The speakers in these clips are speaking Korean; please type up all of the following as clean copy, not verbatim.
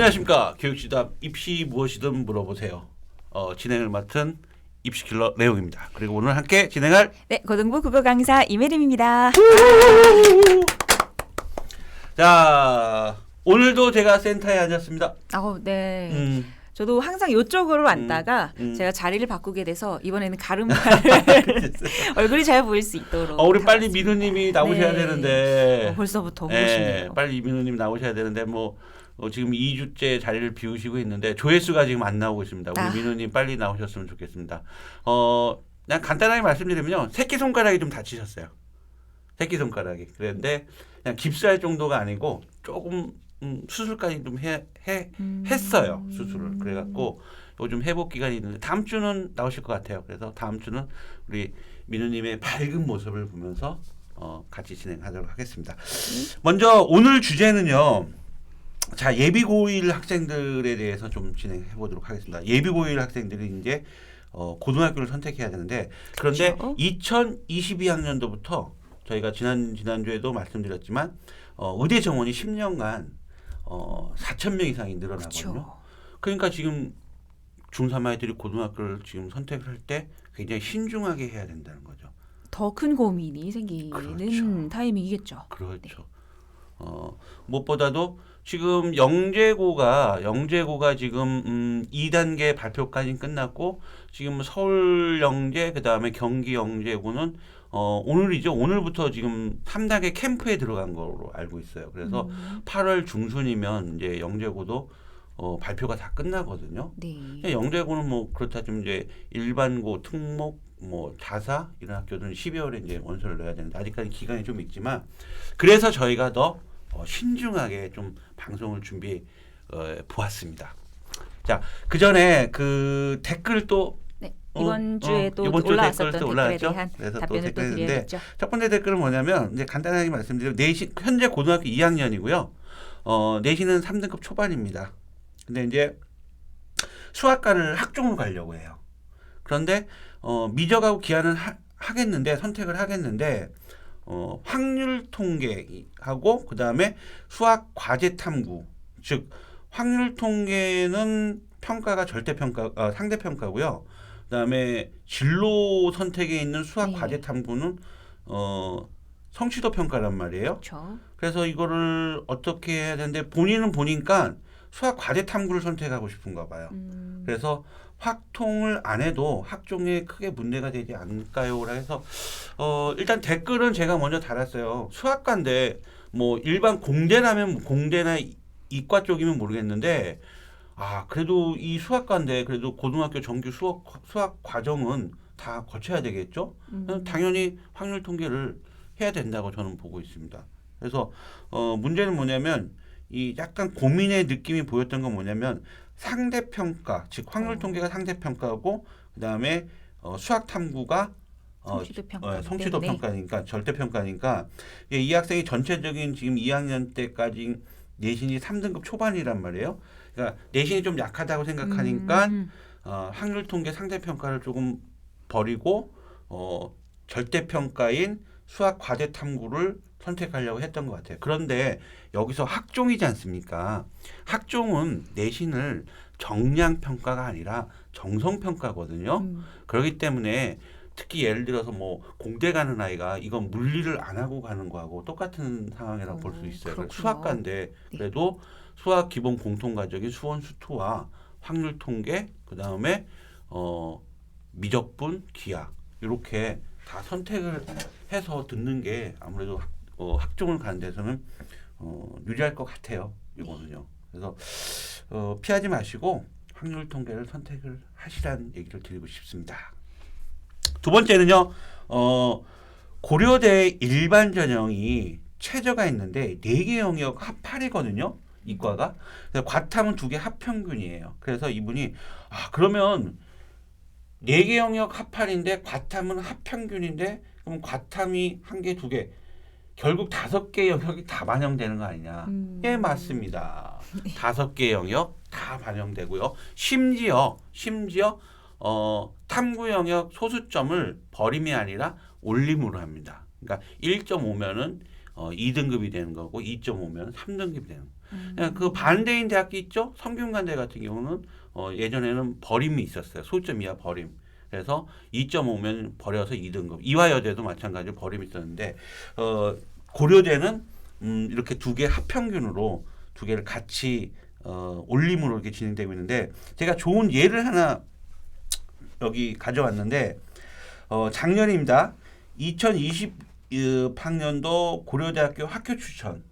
안녕하십니까. 교육지답 입시 무엇이든 물어보세요. 진행을 맡은 입시킬러 레옹입니다. 그리고 오늘 함께 진행할 네, 고등부 국어 강사 이메림입니다. 자 오늘도 제가 센터에 앉았습니다. 네. 저도 항상 이쪽으로 앉다가 제가 자리를 바꾸게 돼서 이번에는 가름팔을 얼굴이 잘 보일 수 있도록. 우리 빨리 민우님이 나오셔야 네. 되는데 벌써부터 보고 싶네요. 빨리 민우님 나오셔야 되는데 지금 2주째 자리를 비우시고 있는데 조회수가 지금 안 나오고 있습니다. 우리 민우님 빨리 나오셨으면 좋겠습니다. 그냥 간단하게 말씀드리면요. 새끼손가락이 좀 다치셨어요. 새끼손가락이. 그런데 그냥 깁스할 정도가 아니고 조금 수술까지 좀 했어요. 수술을. 그래갖고 요즘 회복 기간이 있는데 다음 주는 나오실 것 같아요. 그래서 다음 주는 우리 민우님의 밝은 모습을 보면서 같이 진행하도록 하겠습니다. 먼저 오늘 주제는요. 자, 예비고1 학생들에 대해서 좀 진행해 보도록 하겠습니다. 예비고1 학생들이 이제 고등학교를 선택해야 되는데 그런데 그렇죠. 2022학년도부터 저희가 지난주에도 말씀드렸지만 의대 정원이 10년간 4,000명 이상이 늘어나거든요. 그렇죠. 그러니까 지금 중3 아이들이 고등학교를 지금 선택을 할 때 굉장히 신중하게 해야 된다는 거죠. 더 큰 고민이 생기는 그렇죠. 타이밍이겠죠. 그렇죠. 무엇보다도 지금 영재고가 지금 2단계 발표까지 끝났고 지금 서울 영재 그다음에 경기 영재고는 오늘이죠. 오늘부터 지금 3단계 캠프에 들어간 거로 알고 있어요. 그래서 8월 중순이면 이제 영재고도 발표가 다 끝나거든요. 네. 영재고는 그렇다 좀 이제 일반고, 특목, 자사 이런 학교들은 12월에 이제 원서를 넣어야 되는데 아직까지 기간이 좀 있지만 그래서 저희가 더 신중하게 좀 방송을 준비해 보았습니다. 자, 그 전에 그 댓글 또 이번 주에 또 이번 주 올라왔었던 댓글 또 댓글에 올라왔죠? 대한 그래서 답변을 또 드려야겠죠. 첫 번째 댓글은 뭐냐면 이제 간단하게 말씀드리면 내신 현재 고등학교 2학년이고요. 내신은 3등급 초반입니다. 근데 이제 수학과를 학종으로 가려고 해요. 그런데 미적하고 기하는 선택을 하겠는데 확률 통계하고 그다음에 수학 과제 탐구 즉 확률 통계는 평가가 상대 평가고요. 그다음에 진로 선택에 있는 수학 과제 탐구는 성취도 평가란 말이에요. 그렇죠. 그래서 이거를 어떻게 해야 되는데 본인은 보니까 수학 과제 탐구를 선택하고 싶은가 봐요. 그래서 확통을 안 해도 학종에 크게 문제가 되지 않을까요? 해서 일단 댓글은 제가 먼저 달았어요. 수학과인데 일반 공대라면 공대나 이과 쪽이면 모르겠는데 그래도 이 수학과인데 그래도 고등학교 정규 수학 과정은 다 거쳐야 되겠죠? 당연히 확률 통계를 해야 된다고 저는 보고 있습니다. 그래서 문제는 뭐냐면 이 약간 고민의 느낌이 보였던 건 뭐냐면 상대평가, 즉 확률 통계가 상대평가고 그다음에 수학 탐구가 성취도 평가니까 절대평가니까 이 학생이 전체적인 지금 2학년 때까지 내신이 3등급 초반이란 말이에요. 그러니까 내신이 좀 약하다고 생각하니까 확률 통계 상대평가를 조금 버리고 절대평가인 수학 과제 탐구를 선택하려고 했던 것 같아요. 그런데 여기서 학종이지 않습니까? 학종은 내신을 정량평가가 아니라 정성평가거든요. 그렇기 때문에 특히 예를 들어서 공대 가는 아이가 이건 물리를 안 하고 가는 거하고 똑같은 상황이라고 볼 수 있어요. 수학과인데 그래도 수학 기본 공통과정인 수원 수투와 확률 통계 그다음에 미적분 기하 이렇게 다 선택을 해서 듣는 게 아무래도 학종을 가는 데서는 유리할 것 같아요. 이거는요. 그래서 피하지 마시고 확률 통계를 선택을 하시라는 얘기를 드리고 싶습니다. 두 번째는요. 고려대 일반 전형이 최저가 있는데 4개 영역 합8이거든요. 이과가. 그래서 과탐은 2개 합평균이에요. 그래서 이분이 그러면 4개 영역 합8인데 과탐은 합평균인데 그럼 과탐이 1개, 2개 결국 5개 영역이 다 반영되는 거 아니냐. 예, 맞습니다. 5개 영역 다 반영되고요. 심지어 탐구 영역 소수점을 버림이 아니라 올림으로 합니다. 그러니까 1.5면은 2등급이 되는 거고 2.5면 3등급이 되는 거예요. 그 반대인 대학교 있죠? 성균관대 같은 경우는 예전에는 버림이 있었어요. 소점 이하 버림. 그래서 2.5면 버려서 2등급. 이화여대도 마찬가지로 버림이 있었는데 고려대는 이렇게 두 개 합평균으로 두 개를 같이 올림으로 이렇게 진행되고 있는데 제가 좋은 예를 하나 여기 가져왔는데 작년입니다. 2020학년도 고려대학교 학교 추천.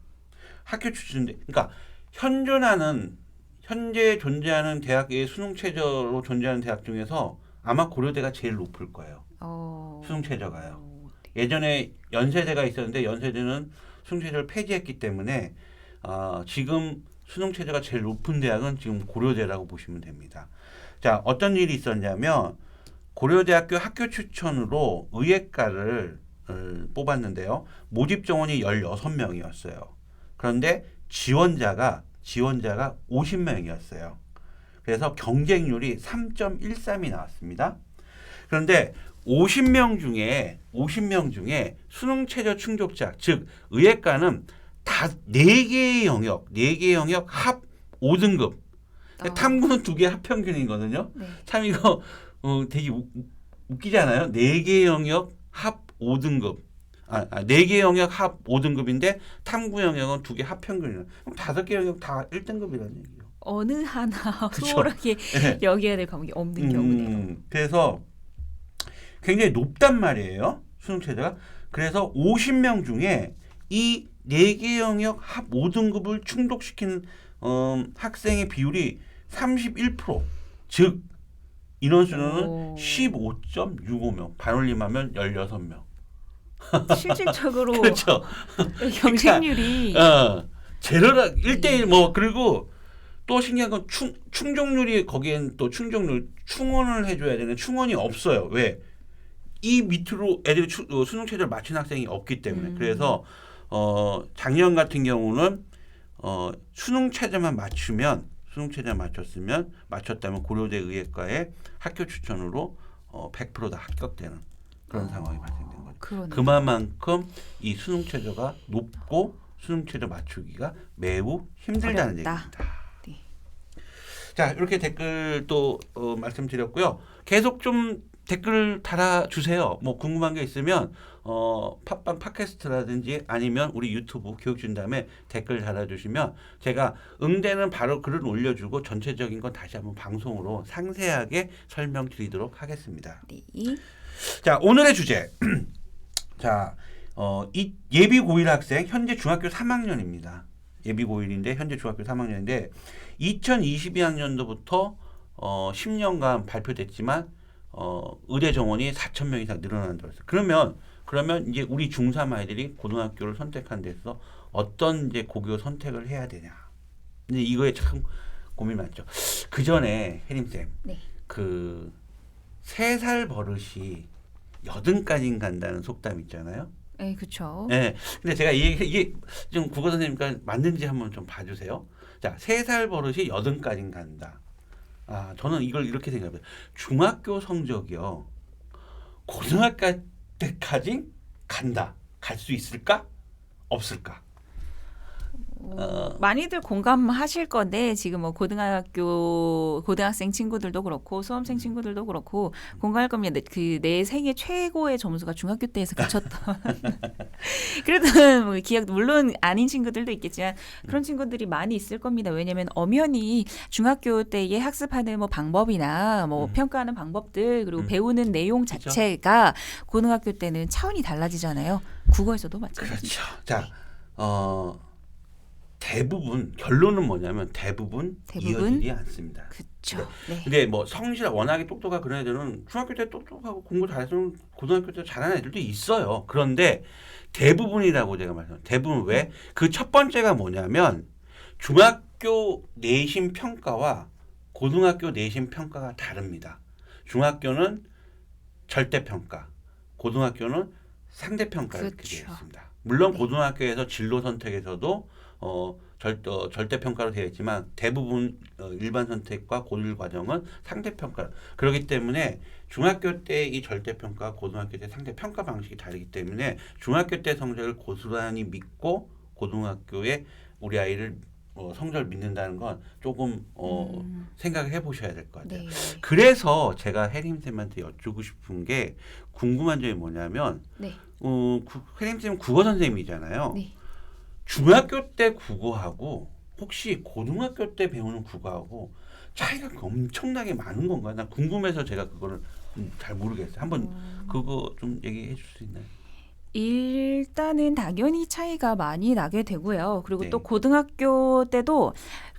그러니까 현재 존재하는 대학의 수능 최저로 존재하는 대학 중에서 아마 고려대가 제일 높을 거예요. 수능 최저가요. 예전에 연세대가 있었는데 연세대는 수능 최저를 폐지했기 때문에 지금 수능 최저가 제일 높은 대학은 지금 고려대라고 보시면 됩니다. 자, 어떤 일이 있었냐면 고려대학교 학교 추천으로 의예과를 뽑았는데요. 모집 정원이 16명이었어요. 그런데 지원자가 50명이었어요. 그래서 경쟁률이 3.13이 나왔습니다. 그런데 50명 중에 수능 최저 충족자, 즉 의예과는 다 4개의 영역 합 5등급. 탐구는 2개 합평균이거든요. 네. 참 이거 되게 웃기지 않아요? 4개 영역 합 5등급. 4개 영역 합 5등급인데 탐구 영역은 2개 합평균이에요. 그럼 5개 영역 다 1등급이라는 얘기예요. 어느 하나 그쵸? 수월하게 네. 여겨야 될 과목이 없는 경우네요. 그래서 굉장히 높단 말이에요. 수능 최저가. 그래서 50명 중에 이 4개 영역 합 5등급을 충족시키는 학생의 비율이 31%. 즉 인원수는 15.65명. 반올림하면 16명. 실질적으로 그렇죠. 경쟁률이 제로라 1대1 뭐 그리고 또 신기한 건 충족률이 거기엔 또 충원을 해줘야 되는 충원이 없어요. 왜? 이 밑으로 애들이 수능 최저를 맞춘 학생이 없기 때문에. 그래서 작년 같은 경우는 수능 최저만 맞췄다면 고려대 의예과에 학교 추천으로 100% 다 합격되는 그런 상황이 발생된 거죠. 그러네요. 그만큼 이 수능 최저가 높고 수능 최저 맞추기가 매우 힘들다는 어렵다. 얘기입니다. 네. 자, 이렇게 댓글 또 말씀드렸고요. 계속 좀 댓글 달아주세요. 뭐 궁금한 게 있으면 팟빵 팟캐스트라든지 아니면 우리 유튜브 교육준담에 댓글 달아주시면 제가 응대는 바로 글을 올려주고 전체적인 건 다시 한번 방송으로 상세하게 설명드리도록 하겠습니다. 네. 자, 오늘의 주제. 자, 이 예비 고1 학생 현재 중학교 3학년입니다. 예비 고1인데 현재 중학교 3학년인데 2022학년도부터 10년간 발표됐지만 의대 정원이 4,000명 이상 늘어난다고 했어요. 그러면 이제 우리 중3 아이들이 고등학교를 선택한 데서 어떤 이제 고교 선택을 해야 되냐. 근데 이거에 참 고민 많죠. 그 전에 혜림쌤, 네. 그 3살 버릇이 80까지 간다는 속담 있잖아요. 네, 그렇죠. 네. 근데 제가 이게 좀 국어 선생님과 맞는지 한번 좀 봐주세요. 자, 3살 버릇이 80까지 간다. 저는 이걸 이렇게 생각해요. 중학교 성적이요. 고등학교 때까지 간다. 갈 수 있을까? 없을까? 많이들 공감하실 건데 지금 뭐 고등학생 친구들도 그렇고 수험생 친구들도 그렇고 공감할 겁니다. 그 내 생애 최고의 점수가 중학교 때에서 그쳤던. 그래도 뭐 기억 물론 아닌 친구들도 있겠지만 그런 친구들이 많이 있을 겁니다. 왜냐하면 엄연히 중학교 때에 학습하는 뭐 방법이나 뭐 평가하는 방법들 그리고 배우는 내용 자체가 고등학교 때는 차원이 달라지잖아요. 국어에서도 마찬가지죠. 그렇죠. 자, 대부분 결론은 뭐냐면 대부분 이어지지 않습니다. 그렇죠. 네. 근데 뭐 성실하 워낙에 똑똑한 그런 애들은 중학교 때 똑똑하고 공부 잘해서 고등학교 때 잘하는 애들도 있어요. 그런데 대부분이라고 제가 말씀드려요. 대부분 왜? 그 첫 번째가 뭐냐면 중학교 내신 평가와 고등학교 내신 평가가 다릅니다. 중학교는 절대 평가, 고등학교는 상대평가를 하게 그쵸. 되어 있습니다. 물론 네. 고등학교에서 진로 선택에서도 절대평가로 되어 있지만 대부분 일반 선택과 고일 과정은 상대평가. 그렇기 때문에 중학교 때 이 절대평가, 고등학교 때 상대평가 방식이 다르기 때문에 중학교 때 성적을 고스란히 믿고 고등학교에 우리 아이를 성적을 믿는다는 건 조금 생각을 해보셔야 될 것 같아요. 네. 그래서 제가 혜림쌤한테 여쭈고 싶은 게 궁금한 점이 뭐냐면 네. 혜림쌤은 국어 선생님이잖아요. 네. 중학교 때 국어하고 혹시 고등학교 때 배우는 국어하고 차이가 엄청나게 많은 건가요? 난 궁금해서 제가 그거를 잘 모르겠어요. 한번 그거 좀 얘기해 줄 수 있나요? 일단은 당연히 차이가 많이 나게 되고요. 그리고 네. 또 고등학교 때도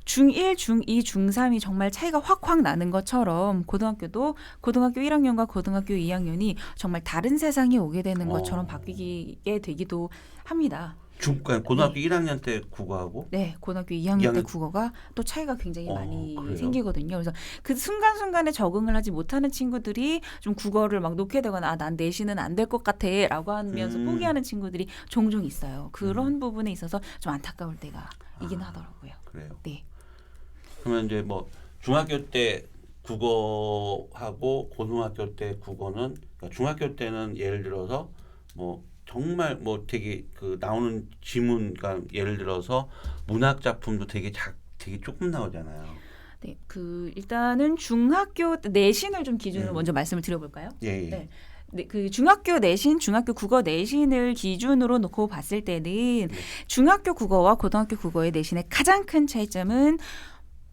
중1, 중2, 중3이 정말 차이가 확확 나는 것처럼 고등학교도 고등학교 1학년과 고등학교 2학년이 정말 다른 세상이 오게 되는 것처럼 바뀌게 되기도 합니다. 그러니까 고등학교 1학년 때 국어하고 네, 고등학교 2학년 때 2학년 국어가 또 차이가 굉장히 많이 그래요? 생기거든요. 그래서 그 순간순간에 적응을 하지 못하는 친구들이 좀 국어를 막 놓게 되거나 아, 난 내신은 안 될 것 같아라고 하면서 포기하는 친구들이 종종 있어요. 그런 부분에 있어서 좀 안타까울 때가 있긴 하더라고요. 그래요. 네. 그러면 이제 뭐 중학교 때 국어하고 고등학교 때 국어는 그러니까 중학교 때는 예를 들어서 뭐 정말 뭐 되게 그 나오는 지문 그러니까 예를 들어서 문학 작품도 되게 조금 나오잖아요. 네, 그 일단은 중학교 때 내신을 좀 기준으로 먼저 말씀을 드려볼까요? 예, 예. 네. 네, 그 중학교 내신, 중학교 국어 내신을 기준으로 놓고 봤을 때는 중학교 국어와 고등학교 국어의 내신의 가장 큰 차이점은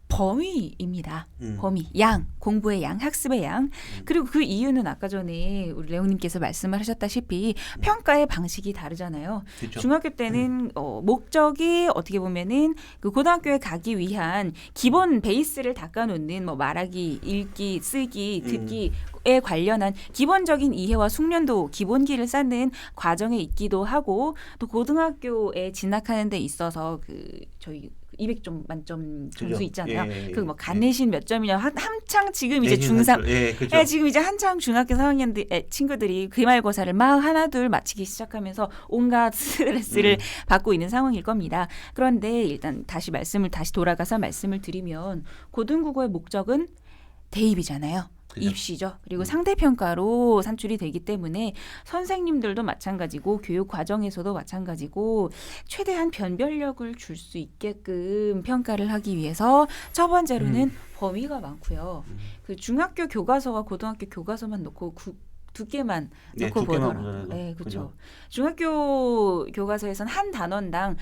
범위입니다. 범위, 양, 공부의 양, 학습의 양. 그리고 그 이유는 아까 전에 우리 레오님께서 말씀을 하셨다시피 평가의 방식이 다르잖아요. 그렇죠. 중학교 때는 목적이 어떻게 보면은 그 고등학교에 가기 위한 기본 베이스를 닦아놓는 뭐 말하기, 읽기, 쓰기, 듣기에 관련한 기본적인 이해와 숙련도 기본기를 쌓는 과정에 있기도 하고 또 고등학교에 진학하는 데 있어서 그 저희 200점 만점 점수 그죠. 있잖아요. 예, 예, 그 뭐 예. 간내신 몇 점이냐 한창 지금 이제 내신 중3 한 줄, 예, 그죠. 예, 지금 이제 한창 중학교 3학년 친구들이 기말고사를 막 하나둘 마치기 시작하면서 온갖 스트레스를 받고 있는 상황일 겁니다. 그런데 일단 다시 돌아가서 말씀을 드리면 고등국어의 목적은 대입이잖아요. 그죠. 입시죠. 그리고 상대평가로 산출이 되기 때문에 선생님들도 마찬가지고 교육 과정에서도 마찬가지고 최대한 변별력을 줄 수 있게끔 평가를 하기 위해서 첫 번째로는 범위가 많고요. 그 중학교 교과서와 고등학교 교과서만 놓고 두 개만 네, 놓고 두 개만 보더라도 보더라도. 네, 그렇죠. 그죠. 중학교 교과서에서는 한 단원당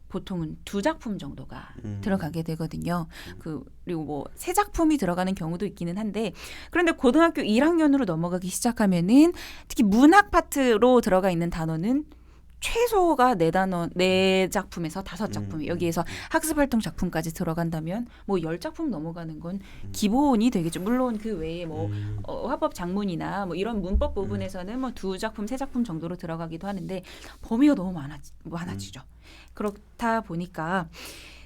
보통은 2작품 정도가 들어가게 되거든요. 그리고 뭐 3작품이 들어가는 경우도 있기는 한데 그런데 고등학교 1학년으로 넘어가기 시작하면은 특히 문학 파트로 들어가 있는 단어는 최소가 4작품에서 5작품 여기에서 학습활동 작품까지 들어간다면 뭐 10작품 넘어가는 건 기본이 되겠죠. 물론 그 외에 뭐 화법 작문이나 뭐 이런 문법 부분에서는 뭐 2작품, 3작품 정도로 들어가기도 하는데 범위가 너무 많아지죠. 그렇다 보니까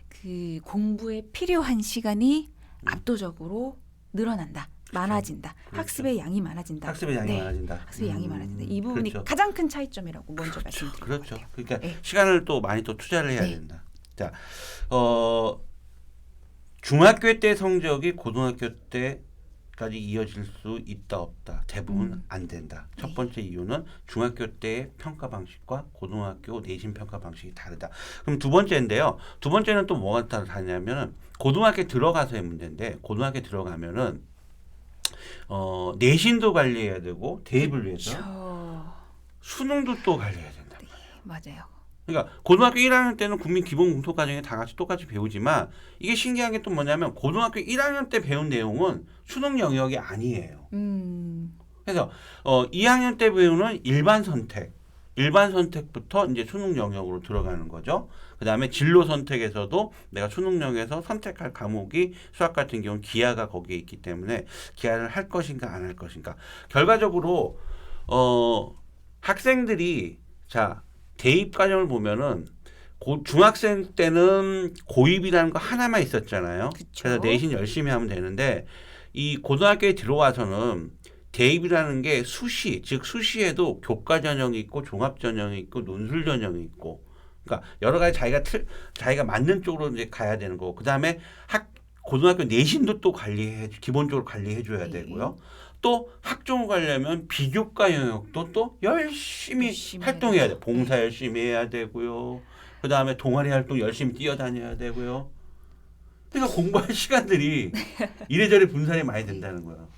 그 공부에 필요한 시간이 압도적으로 늘어난다. 많아진다. 그렇죠. 학습의 양이 많아진다. 학습의 양이 네. 많아진다. 학습의 양이 많아진다. 이 부분이 그렇죠. 가장 큰 차이점이라고 먼저 말씀드립니다. 그렇죠. 그러니까 네. 시간을 또 많이 또 투자를 해야 네. 된다. 자, 중학교 때 성적이 고등학교 때까지 이어질 수 있다 없다. 대부분 안 된다. 첫 번째 이유는 중학교 때의 평가 방식과 고등학교 내신 평가 방식이 다르다. 그럼 두 번째인데요. 두 번째는 또 뭐가 다르냐면은 고등학교 들어가서의 문제인데 고등학교 들어가면은 내신도 관리해야 되고 대입을 위해서 수능도 또 관리해야 된다. 맞아요. 그러니까 고등학교 1학년 때는 국민 기본 공통 과정에 다 같이 똑같이 배우지만 이게 신기한 게 또 뭐냐면 고등학교 1학년 때 배운 내용은 수능 영역이 아니에요. 그래서 2학년 때 배우는 일반 선택부터 이제 수능 영역으로 들어가는 거죠. 그다음에 진로 선택에서도 내가 수능 영역에서 선택할 과목이 수학 같은 경우는 기하가 거기에 있기 때문에 기하를 할 것인가 안 할 것인가. 결과적으로 학생들이 자 대입 과정을 보면은 중학생 때는 고입이라는 거 하나만 있었잖아요. 그쵸. 그래서 내신 열심히 하면 되는데 이 고등학교에 들어와서는 대입이라는 게 수시, 즉 수시에도 교과 전형이 있고 종합 전형이 있고 논술 전형이 있고, 그러니까 여러 가지 자기가 맞는 쪽으로 이제 가야 되는 거고, 그 다음에 고등학교 내신도 또 기본적으로 관리해 줘야 되고요. 또 학종을 가려면 비교과 영역도 또 열심히 활동해야 돼. 봉사 열심히 해야 되고요. 그 다음에 동아리 활동 열심히 뛰어다녀야 되고요. 그러니까 공부할 시간들이 이래저래 분산이 많이 된다는 거예요.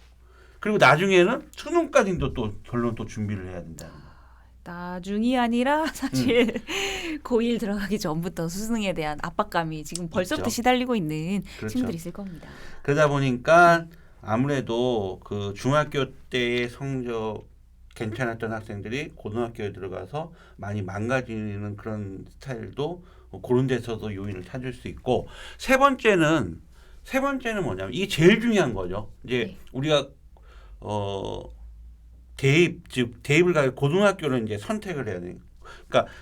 그리고 나중에는 수능까지도 또 결론 또 준비를 해야 된다는 거예요. 나중이 아니라 사실 고1 들어가기 전부터 수능에 대한 압박감이 지금 벌써부터 있죠. 시달리고 있는 그렇죠. 친구들이 있을 겁니다. 그러다 보니까 아무래도 그 중학교 때의 성적 괜찮았던 학생들이 고등학교에 들어가서 많이 망가지는 그런 스타일도 그런 데서도 요인을 찾을 수 있고, 세 번째는 뭐냐면 이게 제일 중요한 거죠. 이제 우리가 대입을 가고 고등학교를 이제 선택을 해야 돼요. 그러니까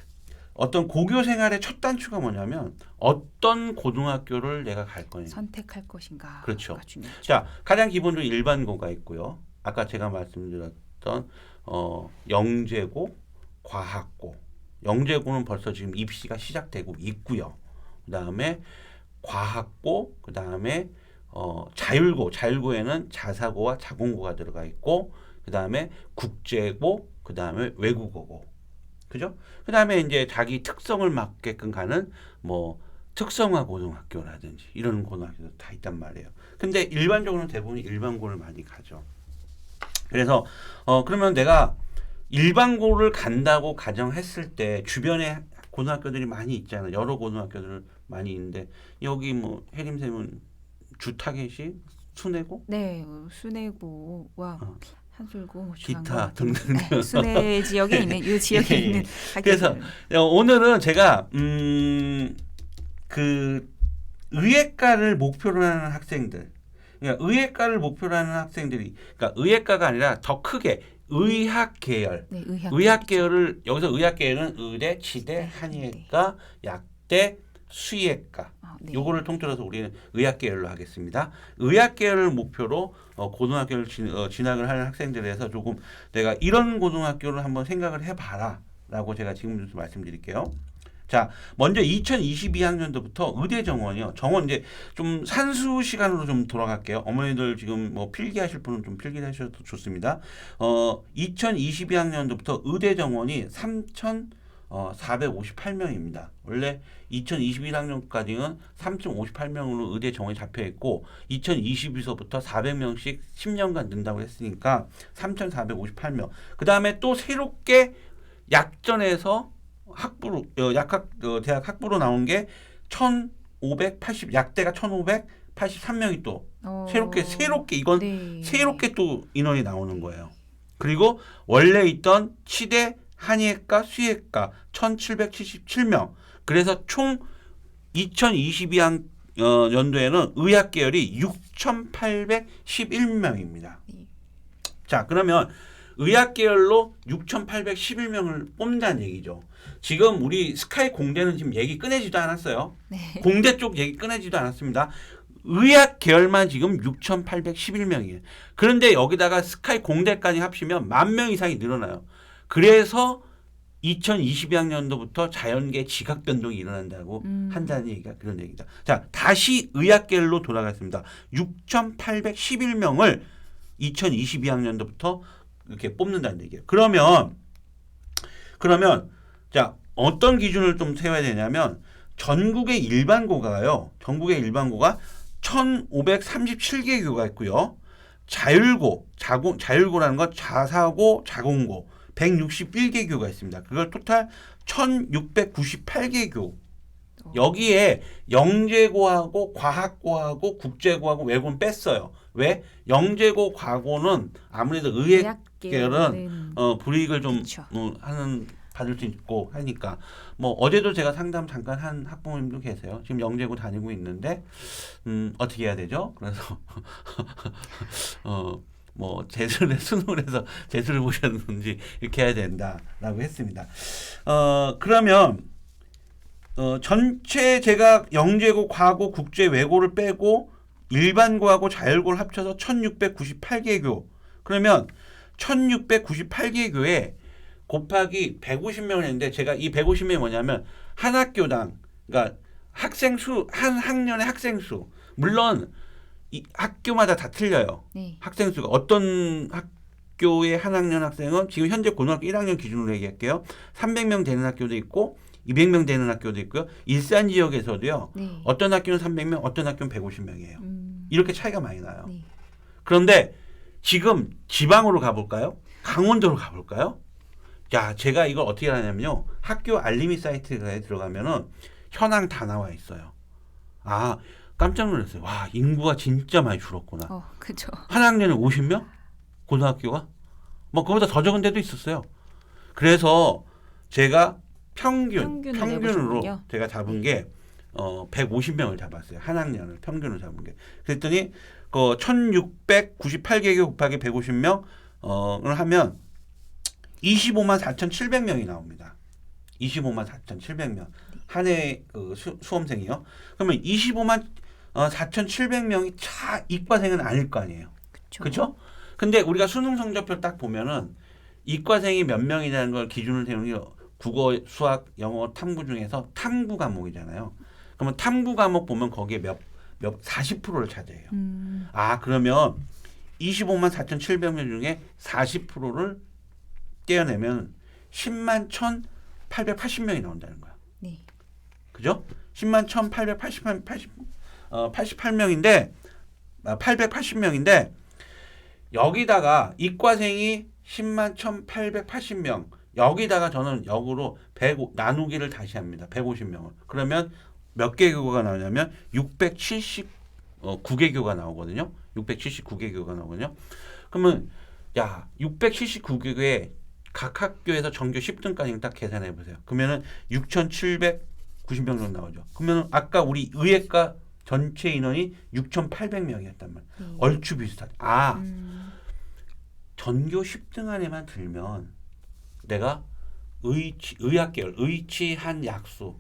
어떤 고교 생활의 첫 단추가 뭐냐면 어떤 고등학교를 내가 갈 거냐. 선택할 것인가. 그렇죠. 중요하죠. 자, 가장 기본적으로 일반고가 있고요. 아까 제가 말씀드렸던 영재고, 과학고. 영재고는 벌써 지금 입시가 시작되고 있고요. 그다음에 과학고, 그다음에 자율고에는 자사고와 자공고가 들어가 있고, 그다음에 국제고, 그다음에 외국어고. 그죠? 그다음에 이제 자기 특성을 맞게끔 가는 뭐 특성화 고등학교라든지 이런 고등학교도 다 있단 말이에요. 근데 일반적으로는 대부분 일반고를 많이 가죠. 그래서 그러면 내가 일반고를 간다고 가정했을 때 주변에 고등학교들이 많이 있잖아요. 여러 고등학교들 많이 있는데 여기 뭐 혜림쌤은 주타겟이 순회고? 네, 순회고와 한술고, 뭐 기타 중앙고, 등등. 네, 순회 지역에 있는 이 지역에 있는 그래서 오늘은 제가 그 의예과를 목표로 하는 학생들, 그러니까 의예과를 목표로 하는 학생들이, 그러니까 의예과가 아니라 더 크게 의학 계열, 네, 의학 계열을 여기서 의학 계열은 의대, 치대, 한의학과, 약대, 수의학과. 네. 요거를 통틀어서 우리는 의학 계열로 하겠습니다. 의학 계열을 목표로 고등학교를 진학을 하는 학생들에서 조금 내가 이런 고등학교를 한번 생각을 해봐라라고 제가 지금부터 말씀드릴게요. 자, 먼저 2022학년도부터 의대 정원이요. 정원 이제 좀 산수 시간으로 좀 돌아갈게요. 어머니들 지금 뭐 필기하실 분은 좀 필기하셔도 좋습니다. 2022학년도부터 의대 정원이 3,458명입니다. 원래 2021학년까지는 3,058명으로 의대 정원이 잡혀 있고 2022서부터 400명씩 10년간 는다고 했으니까 3,458명. 그다음에 또 새롭게 약전에서 대학 학부로 나온 게 1,580 약대가 1,583명이 또 새롭게 이건 네. 새롭게 또 인원이 나오는 거예요. 그리고 원래 있던 치대, 한의학과, 수의학과 1,777명. 그래서 총 2022년도에는 의학 계열이 6,811명입니다. 자, 그러면 의학 계열로 6,811명을 뽑는다는 얘기죠. 지금 우리 스카이 공대는 지금 얘기 꺼내지도 않았어요. 네. 공대 쪽 얘기 꺼내지도 않았습니다. 의학 계열만 지금 6,811명이에요. 그런데 여기다가 스카이 공대까지 합치면 10,000명 이상이 늘어나요. 그래서 2022학년도부터 자연계 지각 변동이 일어난다고 한다는 얘기가 그런 얘기다. 자, 다시 의학 계열로 돌아갔습니다. 6,811명을 2022학년도부터 이렇게 뽑는다는 얘기예요. 그러면 자, 어떤 기준을 좀 세워야 되냐면 전국의 일반고가 1,537개 교가 있고요. 자율고라는 건 자사고, 자공고 161개 교가 있습니다. 그걸 토탈 1,698개 교. 여기에 영재고하고 과학고하고 국제고하고 외고는 뺐어요. 왜? 영재고, 과고는 아무래도 의학 계열은 불이익을 좀 받을 수 있고 하니까 뭐 어제도 제가 상담 잠깐 한 학부모님도 계세요. 지금 영재고 다니고 있는데 어떻게 해야 되죠? 그래서 뭐 수능을 해서 재수를 보셨는지 이렇게 해야 된다라고 했습니다. 그러면 전체 제가 영재고, 과고, 국제, 외고를 빼고 일반고하고 자율고를 합쳐서 1,698개 교. 그러면 1698개 교회 곱하기 150명을 했는데 제가 이 150명이 뭐냐면 한 학교당 그러니까 학생 수 한 학년의 학생 수 물론 이 학교마다 다 틀려요. 네. 학생 수가 어떤 학교의 한 학년 학생은 지금 현재 고등학교 1학년 기준으로 얘기할게요. 300명 되는 학교도 있고 200명 되는 학교도 있고요. 일산 지역에서도요. 네. 어떤 학교는 300명, 어떤 학교는 150명이에요. 이렇게 차이가 많이 나요. 네. 그런데 지금 지방으로 가볼까요? 강원도로 가볼까요? 자, 제가 이걸 어떻게 하냐면요. 학교 알림이 사이트에 들어가면은 현황 다 나와 있어요. 아, 깜짝 놀랐어요. 와, 인구가 진짜 많이 줄었구나. 그죠. 한 학년에 50명? 고등학교가? 뭐 그보다 더 적은 데도 있었어요. 그래서 제가 평균을 평균으로 내보셨군요. 제가 잡은 게 150명을 잡았어요. 한 학년을 평균으로 잡은 게. 그랬더니 그 1698개 곱하기 150명을 하면 25만 4,700명이 나옵니다. 25만 4,700명. 한 해 그 수험생이요. 그러면 25만 4,700명이 이과생은 아닐 거 아니에요. 그렇죠? 근데 우리가 수능 성적표 딱 보면은 이과생이 몇 명이라는 걸 기준을 세우는 게 국어, 수학, 영어, 탐구 중에서 탐구 과목이잖아요. 그러면 탐구 과목 보면 거기에 몇 40%를 차지해요. 아, 그러면 25만 4,700명 중에 40%를 떼어내면 10만 1,880명이 나온다는 거야. 네. 그죠? 10만 1,888명인데 880명인데 여기다가 이과생이 10만 1,880명 여기다가 저는 역으로 나누기를 다시 합니다. 150명을. 그러면 몇 개 교가 나오냐면 679개 교가 나오거든요. 679개 교가 나오거든요. 그러면 야 679개에 각 학교에서 전교 10등까지 딱 계산해 보세요. 그러면은 6,790명 정도 나오죠. 그러면 아까 우리 의예과 전체 인원이 6,800명이었단 말이에요. 얼추 비슷하죠. 전교 10등 안에만 들면 내가 의학계열, 의치한 약수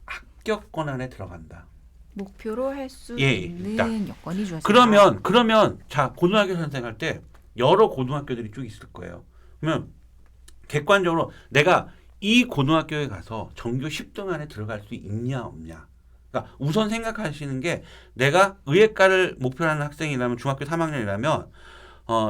합격권 안에 들어간다. 목표로 할 수 예, 있는 여건이 주어집니다. 그러면 자 고등학교 선생할 때 여러 고등학교들이 쭉 있을 거예요. 그러면 객관적으로 내가 이 고등학교에 가서 전교 10등 안에 들어갈 수 있냐 없냐. 그러니까 우선 생각하시는 게 내가 의예과를 목표로 하는 학생이라면 중학교 3학년이라면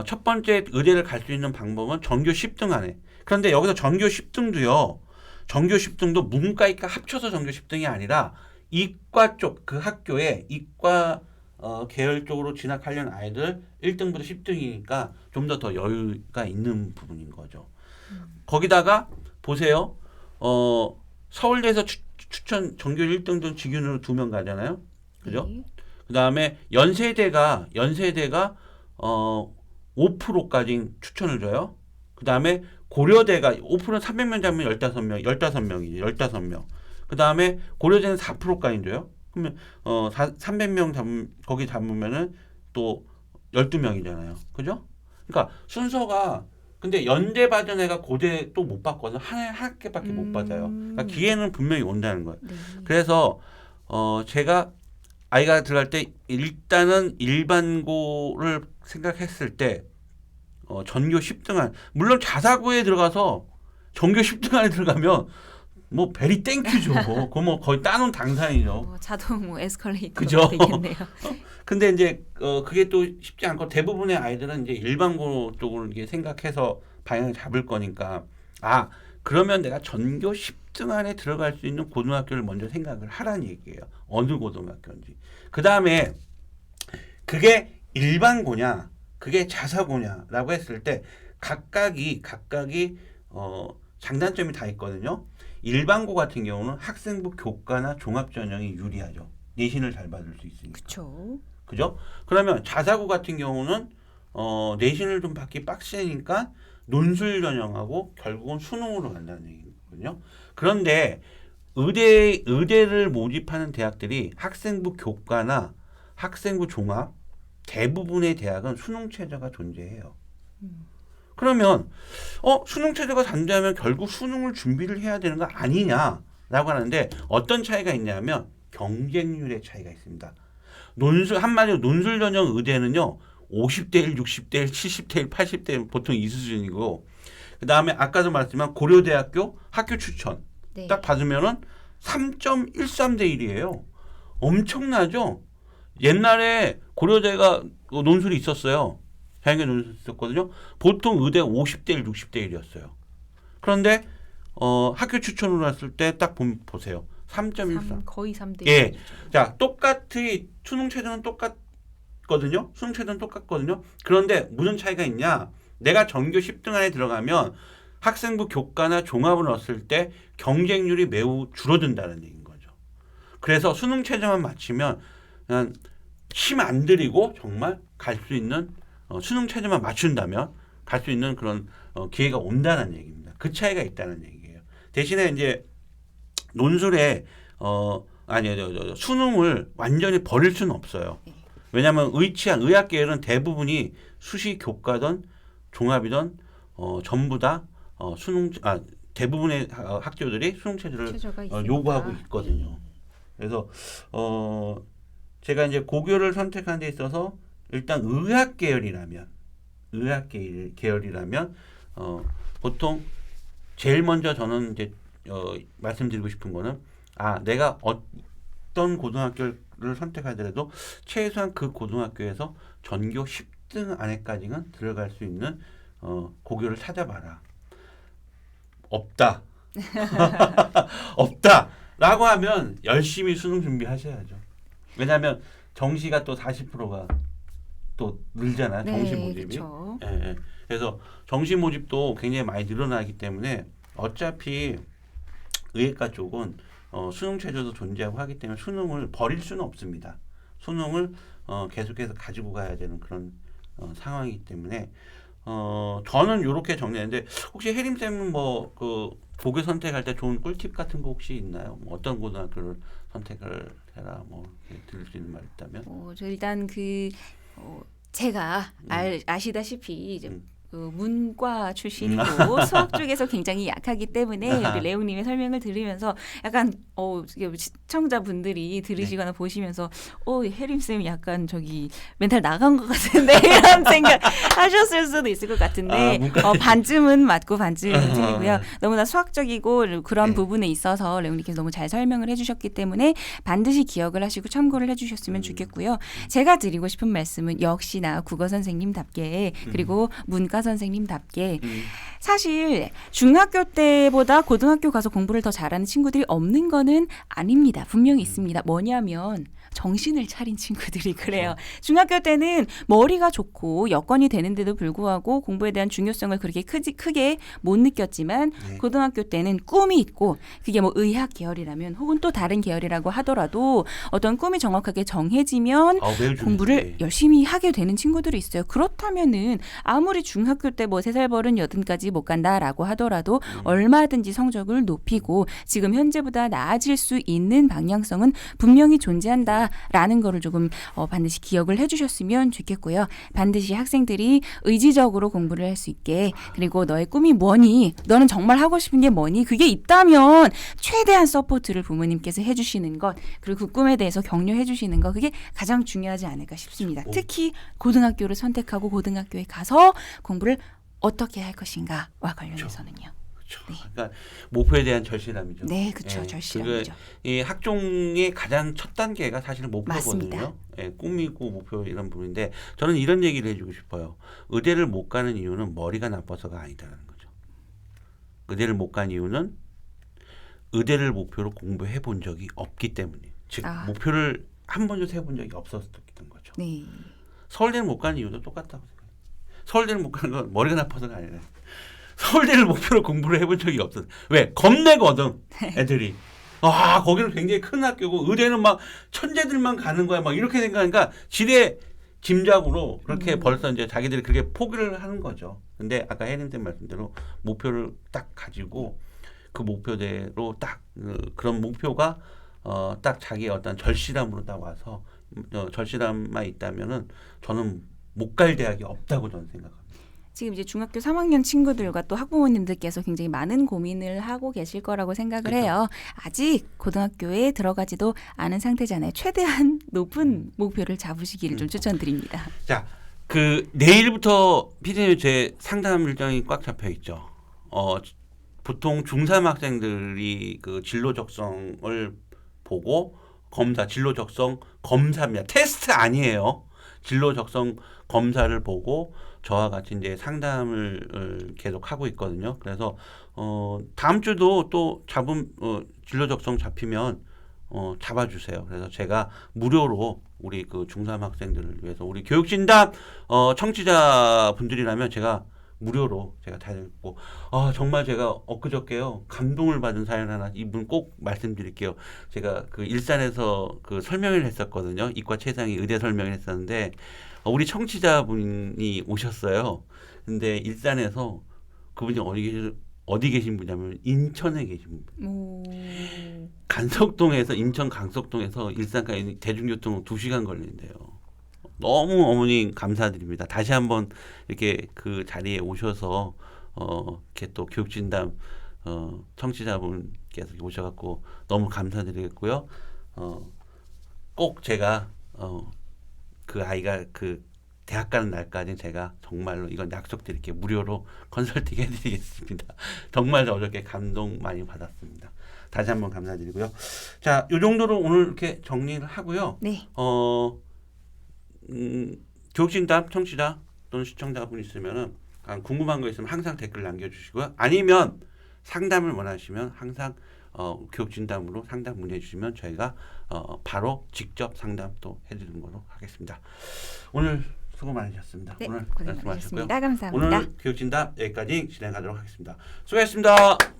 첫 번째 의대를 갈 수 있는 방법은 전교 10등 안에. 그런데 여기서 전교 10등도요. 전교 10등도 문과 이과 합쳐서 전교 10등이 아니라 이과 쪽 그 학교에 이과 계열 쪽으로 진학하려는 아이들 1등부터 10등이니까 좀 더 여유가 있는 부분인 거죠. 거기다가 보세요. 서울대에서 추천 전교 1등도 직윤으로 2명 가잖아요. 그죠? 네. 그다음에 연세대가 5%까지 추천을 줘요. 그다음에 고려대가 5%는 300명 잡으면 15명이지. 15명. 그다음에 고려대는 4%까지 줘요. 그러면 300명 거기 잡으면은 또 12명이잖아요. 그죠? 그러니까 순서가 근데 연대 받은 애가 고대 또 못 받거든. 한 학기밖에 못 받아요. 그러니까 기회는 분명히 온다는 거예요. 네. 그래서 제가 아이가 들어갈 때 일단은 일반고를 생각했을 때 전교 10등 안 물론 자사고에 들어가서 전교 10등 안에 들어가면 뭐 베리 땡큐죠. 그거 뭐 거의 따놓은 당상이죠. 자동 에스컬레이터가 그죠? 되겠네요. 근데 이제 그게 또 쉽지 않고 대부분의 아이들은 이제 일반고 쪽으로 이게 생각해서 방향을 잡을 거니까 그러면 내가 전교 10등 안에 들어갈 수 있는 고등학교를 먼저 생각을 하라는 얘기예요. 어느 고등학교인지. 그 다음에 그게 일반고냐, 그게 자사고냐라고 했을 때 각각이 장단점이 다 있거든요. 일반고 같은 경우는 학생부 교과나 종합전형이 유리하죠. 내신을 잘 받을 수 있으니까. 그렇죠. 그죠? 그러면 자사고 같은 경우는 내신을 좀 받기 빡세니까 논술 전형하고 결국은 수능으로 간다는 얘기거든요. 그런데 의대를 모집하는 대학들이 학생부 교과나 학생부 종합 대부분의 대학은 수능 체제가 존재해요. 그러면 수능 체제가 존재하면 결국 수능을 준비를 해야 되는 거 아니냐라고 하는데 어떤 차이가 있냐면 경쟁률의 차이가 있습니다. 한마디로 논술 전형 의대는요 50대 1, 60대 1, 70대 1, 80대 1 보통 이 수준이고 그다음에 아까도 말했지만 고려대학교 학교 추천 네. 딱 받으면은 3.13대 1이에요. 엄청나죠? 옛날에 고려대가 논술이 있었어요. 자연계 논술이 있었거든요. 보통 의대 50대 1, 60대 1이었어요. 그런데 학교 추천으로 했을 때 딱 보세요. 3.13. 거의 3대 1. 예. 자, 똑같이 수능 최저는 똑같거든요. 수능 최저는 똑같거든요. 그런데 무슨 차이가 있냐? 내가 전교 10등 안에 들어가면 학생부 교과나 종합을 넣었을 때 경쟁률이 매우 줄어든다는 얘기인 거죠. 그래서 수능 최저만 맞추면 그냥 힘 안 들이고 정말 갈 수 있는 수능 최저만 맞춘다면 갈 수 있는 그런 기회가 온다는 얘기입니다. 그 차이가 있다는 얘기예요. 대신에 이제 논술에 수능을 완전히 버릴 수는 없어요. 왜냐하면 의학 계열은 대부분이 수시 교과든 종합이든 전부 다 대부분의 학교들이 수능 체제를 요구하고 있거든요. 그래서 제가 이제 고교를 선택하는 데 있어서 일단 의학 계열이라면 보통 제일 먼저 저는 이제 말씀드리고 싶은 거는 내가 어떤 고등학교를 선택하더라도 최소한 그 고등학교에서 전교 10등 안에까지는 들어갈 수 있는 고교를 찾아봐라. 없다. 없다라고 하면 열심히 수능 준비하셔야죠. 왜냐하면 정시가 또 40%가 또 늘잖아요. 네, 정시 모집이. 그렇죠. 예. 그래서 정시 모집도 굉장히 많이 늘어나기 때문에 어차피 의예과 쪽은 수능 최저도 존재하고 하기 때문에 수능을 버릴 수는 없습니다. 수능을 계속해서 가지고 가야 되는 그런 상황이기 때문에 저는 이렇게 정리했는데 혹시 혜림 쌤은 뭐 그 고교 선택할 때 좋은 꿀팁 같은 거 혹시 있나요? 뭐 어떤 고등학교를 선택을 해라 뭐 들을 수 있는 말 있다면? 저 일단 제가 아시다시피 이제 문과 출신이고 수학 쪽에서 굉장히 약하기 때문에 우리 레옹님의 설명을 들으면서 약간 시청자분들이 들으시거나 보시면서 혜림 쌤 약간 저기 멘탈 나간 것 같은데 이런 생각 하셨을 수도 있을 것 같은데 반쯤은 맞고 반쯤은 틀리고요. 너무나 수학적이고 그런 부분에 있어서 레옹님께서 너무 잘 설명을 해주셨기 때문에 반드시 기억을 하시고 참고를 해주셨으면 좋겠고요. 제가 드리고 싶은 말씀은 역시나 국어 선생님답게 그리고 문과 선생님답게 사실 중학교 때보다 고등학교 가서 공부를 더 잘하는 친구들이 없는 거는 아닙니다. 분명히 있습니다. 뭐냐면 정신을 차린 친구들이 그래요. 중학교 때는 머리가 좋고 여건이 되는데도 불구하고 공부에 대한 중요성을 그렇게 크게 못 느꼈지만 고등학교 때는 꿈이 있고 그게 뭐 의학 계열이라면 혹은 또 다른 계열이라고 하더라도 어떤 꿈이 정확하게 정해지면 공부를 열심히 하게 되는 친구들이 있어요. 그렇다면은 아무리 중학교 때 뭐 3살 버른 8까지 못 간다라고 하더라도 얼마든지 성적을 높이고 지금 현재보다 나아질 수 있는 방향성은 분명히 존재한다라는 거를 조금 반드시 기억을 해주셨으면 좋겠고요. 반드시 학생들이 의지적으로 공부를 할 수 있게 그리고 너의 꿈이 뭐니? 너는 정말 하고 싶은 게 뭐니? 그게 있다면 최대한 서포트를 부모님께서 해주시는 것 그리고 그 꿈에 대해서 격려해 주시는 것 그게 가장 중요하지 않을까 싶습니다. 특히 고등학교를 선택하고 고등학교에 가서 공부를 어떻게 할 것인가와 관련해서는요. 그렇죠. 네. 그러니까 목표에 대한 절실함이죠. 네, 그렇죠. 절실함이죠. 이 학종의 가장 첫 단계가 사실은 목표거든요. 맞습니다. 꿈이고 목표 이런 부분인데 저는 이런 얘기를 해주고 싶어요. 의대를 못 가는 이유는 머리가 나빠서가 아니다라는 거죠. 의대를 못 간 이유는 의대를 목표로 공부해 본 적이 없기 때문이에요. 즉 목표를 한 번도 세본 적이 없었던 거죠. 네. 서울대를 못 가는 이유도 똑같다고 생각해요. 서울대를 못 가는 건 머리가 나빠서가 아니라 서울대를 목표로 공부를 해본 적이 없어. 왜? 겁내거든 애들이. 거기는 굉장히 큰 학교고 의대는 막 천재들만 가는 거야. 막 이렇게 생각하니까 지레 짐작으로 그렇게 벌써 이제 자기들이 그렇게 포기를 하는 거죠. 근데 아까 혜림 쌤 말씀대로 목표를 딱 가지고 그 목표대로 딱 그런 목표가 딱 자기의 어떤 절실함으로 딱 와서 절실함만 있다면은 저는 못 갈 대학이 없다고 저는 생각합니다. 지금 이제 중학교 3학년 친구들과 또 학부모님들께서 굉장히 많은 고민을 하고 계실 거라고 생각을 해요. 아직 고등학교에 들어가지도 않은 상태잖아요. 최대한 높은 목표를 잡으시기를 좀 추천드립니다. 자, 그 내일부터 피디님 제 상담 일정이 꽉 잡혀 있죠. 보통 중3 학생들이 그 진로 적성을 보고 진로 적성 검사입니다. 테스트 아니에요. 진로 적성 검사를 보고 저와 같이 이제 상담을 계속 하고 있거든요. 그래서 다음 주도 또 진로 적성 잡히면 잡아주세요. 그래서 제가 무료로 우리 그 중3 학생들을 위해서 우리 교육진담 청취자 분들이라면 제가 무료로 제가 다 듣고 정말 제가 엊그저께요 감동을 받은 사연 하나 이분 꼭 말씀드릴게요. 제가 그 일산에서 그 설명을 했었거든요. 이과 최상위 의대 설명을 했었는데 우리 청취자분이 오셨어요. 근데 일산에서 그분이 어디 계신 분이냐면 인천에 계신 분. 간석동에서 인천 간석동에서 일산까지 대중교통 2시간 걸린대요. 너무 어머니 감사드립니다. 다시 한번 이렇게 그 자리에 오셔서 이렇게 또 교육진담 청취자분께서 오셔갖고 너무 감사드리겠고요. 꼭 제가 그 아이가 그 대학 가는 날까지 제가 정말로 이건 약속드릴게요. 무료로 컨설팅 해드리겠습니다. 정말 어저께 감동 많이 받았습니다. 다시 한번 감사드리고요. 자, 이 정도로 오늘 이렇게 정리를 하고요. 네. 교육진담 청취자 또는 시청자분 있으면은 궁금한 거 있으면 항상 댓글 남겨주시고요. 아니면 상담을 원하시면 항상 교육진담으로 상담 문의해 주시면 저희가 바로 직접 상담 또 해드리는 걸로 하겠습니다. 오늘 수고 많으셨습니다. 네, 오늘 고생 말씀하셨고요. 많으셨습니다. 감사합니다. 오늘 교육진담 여기까지 진행하도록 하겠습니다. 수고하셨습니다.